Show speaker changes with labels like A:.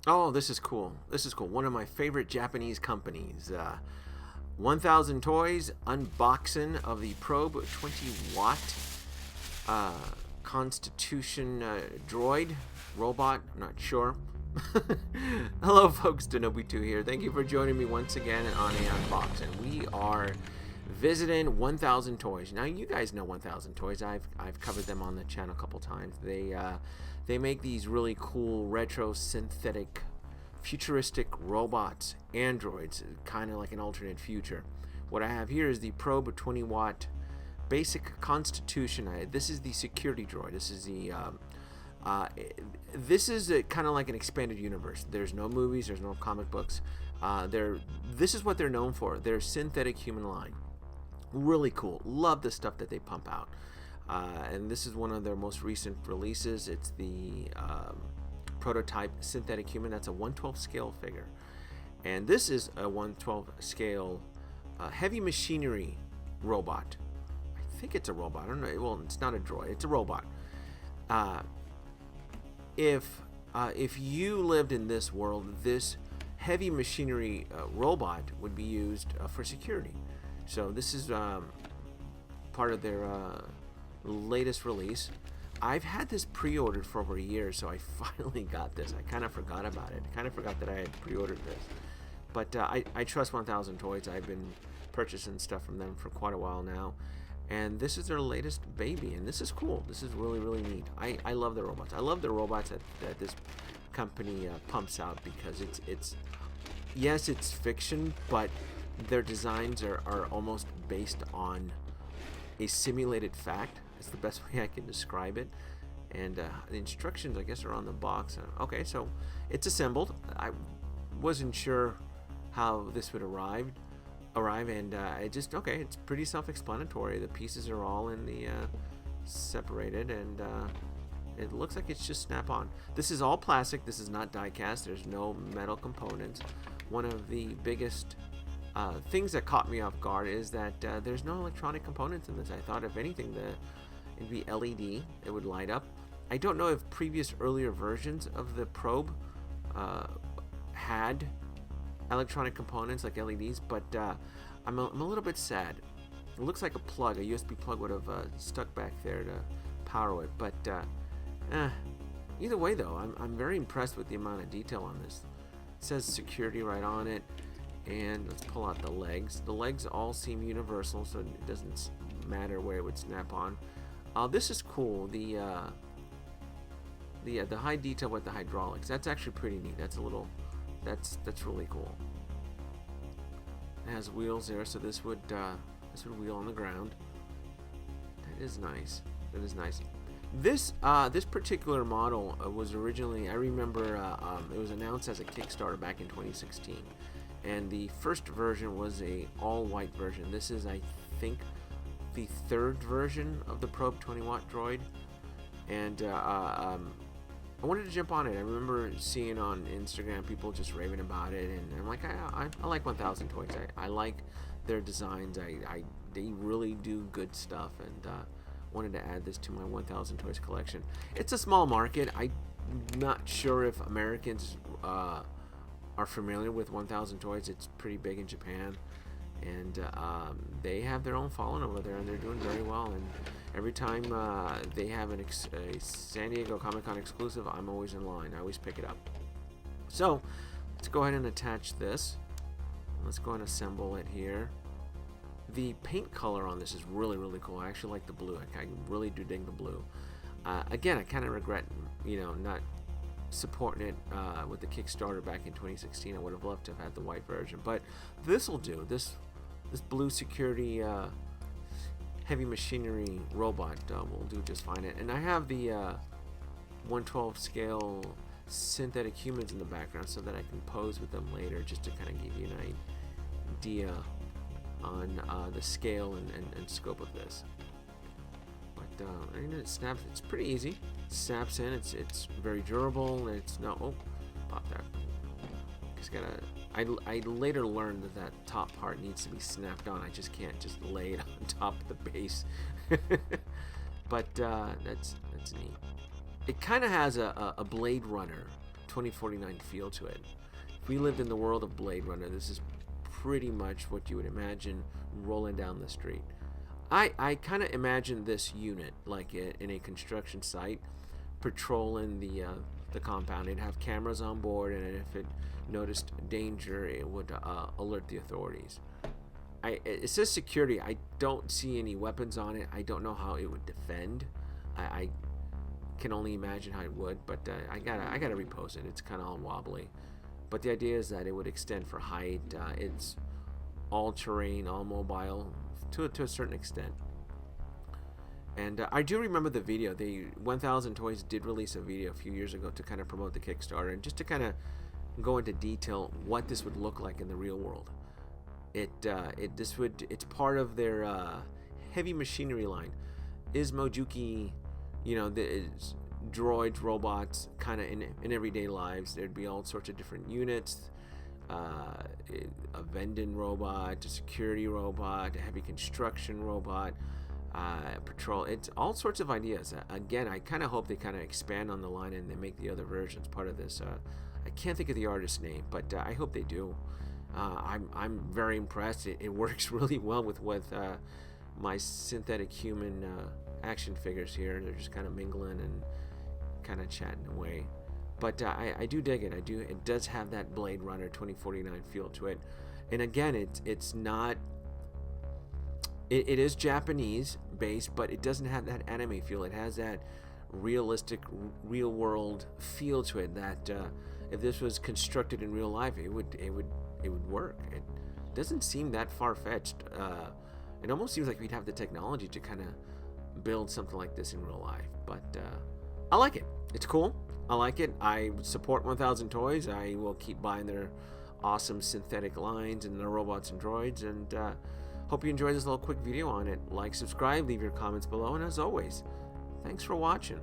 A: Oh, this is cool. This is cool. One of my favorite Japanese companies. 1000 Toys unboxing of the Probe 20-watt Constitution droid robot. I'm not sure. Hello, folks. 10WT here. Thank you for joining me once again on a unboxing. We are visiting 1000 Toys. Now, you guys know 1000 Toys. I've covered them on the channel a couple times. They make these really cool retro synthetic futuristic robots, androids, kind of like an alternate future. What I have here is the Probe 20-watt basic Constitution. This is the security droid. This is the this is kind of like an expanded universe. There's no movies, there's no comic books. This is what they're known for. They're synthetic human line. Really cool. Love the stuff that they pump out. And this is one of their most recent releases. It's the prototype synthetic human. That's a 1/12 scale figure. And this is a 1/12 scale heavy machinery robot. I think it's a robot. I don't know. Well, it's not a droid. It's a robot. If you lived in this world, this heavy machinery robot would be used for security. So this is part of their latest release. I've had this pre-ordered for over a year, so I finally got this. I kind of forgot about it. I kind of forgot that I had pre-ordered this. But I trust 1000 Toys. I've been purchasing stuff from them for quite a while now. And this is their latest baby, and this is cool. This is really, really neat. I love the robots. I love the robots that this company pumps out, because yes, it's fiction, but their designs are almost based on a simulated fact. It's the best way I can describe it. And the instructions, I guess, are on the box. Okay, so it's assembled. I wasn't sure how this would arrive, and okay, it's pretty self-explanatory. The pieces are all in the separated, and it looks like it's just snap-on. This is all plastic. This is not die-cast. There's no metal components. One of the biggest things that caught me off guard is that there's no electronic components in this. I thought, if anything, it'd be LED. It would light up. I don't know if earlier versions of the Probe had electronic components like LEDs, but I'm a little bit sad. It looks like a plug, a USB plug would have stuck back there to power it. But either way, though, I'm very impressed with the amount of detail on this. It says security right on it. And let's pull out the legs. The legs all seem universal, so it doesn't matter where it would snap on. This is cool. The high detail with the hydraulics. That's actually pretty neat. That's really cool. It has wheels there, so this would wheel on the ground. That is nice. That is nice. This particular model was originally, I remember, it was announced as a Kickstarter back in 2016. And the first version was a all-white version. This is, I think, the third version of the Probe 20-watt droid. And I wanted to jump on it. I remember seeing on Instagram people just raving about it, and I'm like, I like 1000 Toys. I like their designs. They really do good stuff, and wanted to add this to my 1000 Toys collection. It's a small market. I'm not sure if Americans are familiar with 1000 Toys. It's pretty big in Japan, and they have their own following over there, and they're doing very well. And every time they have a San Diego Comic-Con exclusive, I'm always in line. I always pick it up. So let's go ahead and attach this. Let's go ahead and assemble it here. The paint color on this is really, really cool. I actually like the blue. I really do dig the blue. Again, I kind of regret, not supporting it with the Kickstarter back in 2016. I would have loved to have had the white version, but this will do. This blue security heavy machinery robot will do just fine. And I have the 1/12 scale synthetic humans in the background so that I can pose with them later, just to kind of give you an idea on the scale and scope of this. But it snaps. It's pretty easy. It snaps in. It's very durable. It's no. Oh, pop that. Just gotta. I later learned that top part needs to be snapped on. I just can't just lay it on top of the base. But that's neat. It kind of has a Blade Runner 2049 feel to it. If we lived in the world of Blade Runner, this is pretty much what you would imagine rolling down the street. I kind of imagine this unit like in a construction site, patrolling the compound. It'd have cameras on board, and if it noticed danger, it would alert the authorities. It says security. I don't see any weapons on it. I don't know how it would defend. I can only imagine how it would, but I gotta repost it. It's kind of all wobbly. But the idea is that it would extend for height. It's all terrain, all mobile to a certain extent. And I do remember the video. 1000 Toys did release a video a few years ago to kind of promote the Kickstarter and just to kind of go into detail what this would look like in the real world. It's part of their heavy machinery line. IZMOJUKI, droids, robots, kind of in everyday lives. There'd be all sorts of different units. A vending robot, a security robot, a heavy construction robot, patrol. It's all sorts of ideas. Again, I kind of hope they kind of expand on the line and they make the other versions part of this. I can't think of the artist's name, but I hope they do. I'm very impressed. It works really well with my synthetic human action figures here. They're just kind of mingling and kind of chatting away. But I do dig it. It does have that Blade Runner 2049 feel to it. And again, it's not. It is Japanese based, but it doesn't have that anime feel. It has that realistic, real world feel to it. That if this was constructed in real life, it would work. It doesn't seem that far fetched. It almost seems like we'd have the technology to kind of build something like this in real life. But I like it. It's cool. I like it. I support 1000 Toys. I will keep buying their awesome synthetic lines and their robots and droids. And hope you enjoyed this little quick video on it. Like, subscribe, leave your comments below. And as always, thanks for watching.